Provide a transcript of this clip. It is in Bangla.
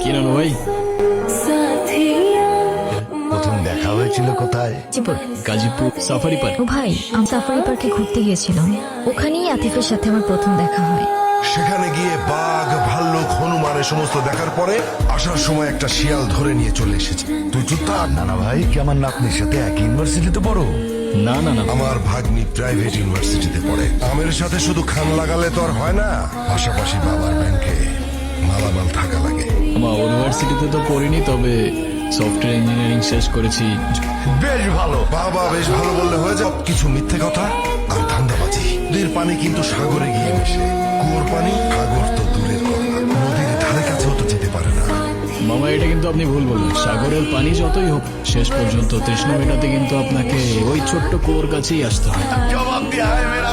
কি নাম ভাই? প্রথম দেখা হয়েছিল কোথায়? Gazipur safari park. ও ভাই, আমি সাফারি পার্কে ঘুরতে গিয়েছিলাম, ওখানেই আতিফের সাথে আমার প্রথম দেখা হয়। সেখানে গিয়ে বাঘ, ভাল্লুক, হনুমানের সমস্ত দেখার পরে আসার সময় একটা শিয়াল ধরে নিয়ে চলে এসেছে। তুই চুপ থাক। নানা ভাই কি আমার নাতনির সাথে এক ইউনিভার্সিটিতে পড়ো? না না না, আমার ভাগ্নি প্রাইভেট ইউনিভার্সিটিতে পড়ে। আমের সাথে শুধু খান লাগালে তো আর হয় না, পাশাপাশি বাবার ব্যাংকে মালামাল থাকা লাগে। আমার ইউনিভার্সিটিতে তো পড়িনি, তবে সফটওয়্যার ইঞ্জিনিয়ারিং শেষ করেছি। বেশ ভালো বাবা, বেশ ভালো বললে হয়ে যাও। কিছু মিথ্যে কথা আর ধান্দাবাজি। নদীর পানি কিন্তু সাগরে গিয়ে মেশে, কুয়োর পানি সাগর তো দূরের কথা, নদীর ধারে কাছেও তো যেতে পারে না। মামা, এটা কিন্তু আপনি ভুল বললেন। সাগরের পানি যতই হোক, শেষ পর্যন্ত তৃষ্ণা মেটাতে কিন্তু আপনাকে ওই ছোট্ট কুয়োর কাছেই আসতে হয়। জবাব দিয়া হয় মেরা